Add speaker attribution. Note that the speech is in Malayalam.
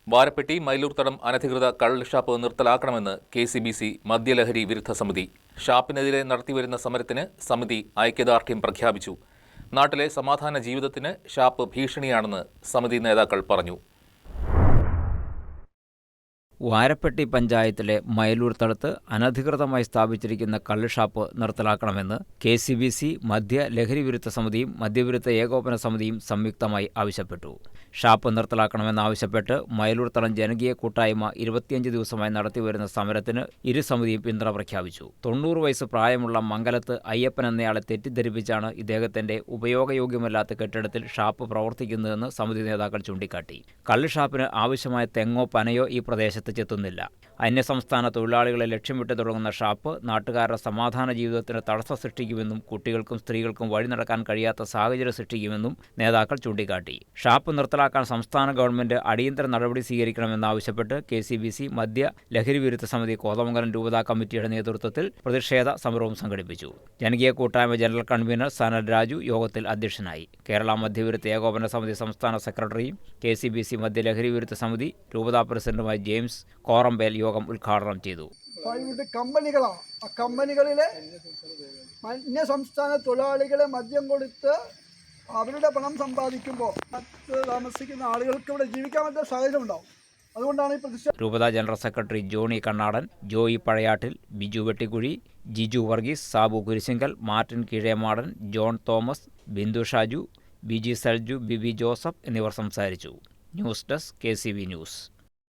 Speaker 1: വാരപ്പെട്ടി മൈലൂർത്തടം അനധികൃത കള്ള് ഷാപ്പ് നിർത്തലാക്കണമെന്ന് KCBC മദ്യലഹരി വിരുദ്ധ സമിതി. ഷാപ്പിനെതിരെ നടത്തിവരുന്ന സമരത്തിന് സമിതി ഐക്യദാർഢ്യം പ്രഖ്യാപിച്ചു. നാട്ടിലെ സമാധാന ജീവിതത്തിന് ഷാപ്പ് ഭീഷണിയാണെന്ന് സമിതി നേതാക്കൾ പറഞ്ഞു.
Speaker 2: വാരപ്പെട്ടി പഞ്ചായത്തിലെ മൈലൂർത്തടത്ത് അനധികൃതമായി സ്ഥാപിച്ചിരിക്കുന്ന കള്ള് ഷാപ്പ് നിർത്തലാക്കണമെന്ന് KCBC മദ്യ ലഹരി വിരുദ്ധ സമിതിയും മദ്യവിരുദ്ധ ഏകോപന സമിതിയും സംയുക്തമായി ആവശ്യപ്പെട്ടു. ഷാപ്പ് നിർത്തലാക്കണമെന്നാവശ്യപ്പെട്ട് മൈലൂർത്തടം ജനകീയ കൂട്ടായ്മ 25 ദിവസമായി നടത്തിവരുന്ന സമരത്തിന് ഇരു സമിതിയും പിന്തുണ പ്രഖ്യാപിച്ചു. 90 വയസ്സ് പ്രായമുള്ള മംഗലത്ത് അയ്യപ്പൻ എന്നയാളെ തെറ്റിദ്ധരിപ്പിച്ചാണ് ഇദ്ദേഹത്തിന്റെ ഉപയോഗയോഗ്യമല്ലാത്ത കെട്ടിടത്തിൽ ഷാപ്പ് പ്രവർത്തിക്കുന്നതെന്ന് സമിതി നേതാക്കൾ ചൂണ്ടിക്കാട്ടി. കള്ള് ഷാപ്പിന് ആവശ്യമായ തെങ്ങോ പനയോ ഈ പ്രദേശത്ത് ചെത്തുന്നില്ല. അന്യസംസ്ഥാന തൊഴിലാളികളെ ലക്ഷ്യമിട്ട് തുടങ്ങുന്ന ഷാപ്പ് നാട്ടുകാരുടെ സമാധാന ജീവിതത്തിന് തടസ്സം സൃഷ്ടിക്കുമെന്നും കുട്ടികൾക്കും സ്ത്രീകൾക്കും വഴി നടക്കാൻ കഴിയാത്ത സാഹചര്യം സൃഷ്ടിക്കുമെന്നും നേതാക്കൾ ചൂണ്ടിക്കാട്ടി. ഷാപ്പ് നിർത്തലാക്കാൻ സംസ്ഥാന ഗവൺമെന്റ് അടിയന്തര നടപടി സ്വീകരിക്കണമെന്നാവശ്യപ്പെട്ട് KCBC മദ്യ ലഹരി വിരുദ്ധ സമിതി കോതമംഗലം രൂപതാ കമ്മിറ്റിയുടെ നേതൃത്വത്തിൽ പ്രതിഷേധ സമരവും സംഘടിപ്പിച്ചു. ജനകീയ കൂട്ടായ്മ ജനറൽ കൺവീനർ സനൽ രാജു യോഗത്തിൽ അധ്യക്ഷനായി. കേരള മദ്യവിരുദ്ധ ഏകോപന സമിതി സംസ്ഥാന സെക്രട്ടറിയും KCBC മദ്യ ലഹരി വിരുദ്ധ സമിതി രൂപതാ പ്രസിഡന്റുമായ ജെയിംസ് കോറമ്പേൽ യോഗം ഉദ്ഘാടനം ചെയ്തു.
Speaker 3: കമ്പനികളാണ്. ആ കമ്പനികളിലെ അന്യ സംസ്ഥാന തൊഴിലാളികളെ മദ്യം കൊടുത്ത് അവരുടെ പണം സമ്പാദിക്കുമ്പോൾ മറ്റ് താമസിക്കുന്ന ആളുകൾക്ക് ഇവിടെ ജീവിക്കാൻ പറ്റുന്ന സാഹചര്യം ഉണ്ടാവും. അതുകൊണ്ടാണ് ഈ പ്രതിഷേധം.
Speaker 2: രൂപതാ ജനറൽ സെക്രട്ടറി ജോണി കണ്ണാടൻ, ജോയി പഴയാട്ടിൽ, ബിജു വെട്ടിക്കുഴി, ജിജു വർഗീസ്, സാബു കുരിശിങ്കൽ, മാർട്ടിൻ കീഴേമാടൻ, ജോൺ തോമസ്, ബിന്ദു ഷാജു, ബിജി സൽജു, ബിബി ജോസഫ് എന്നിവർ സംസാരിച്ചു. News desk KCB news.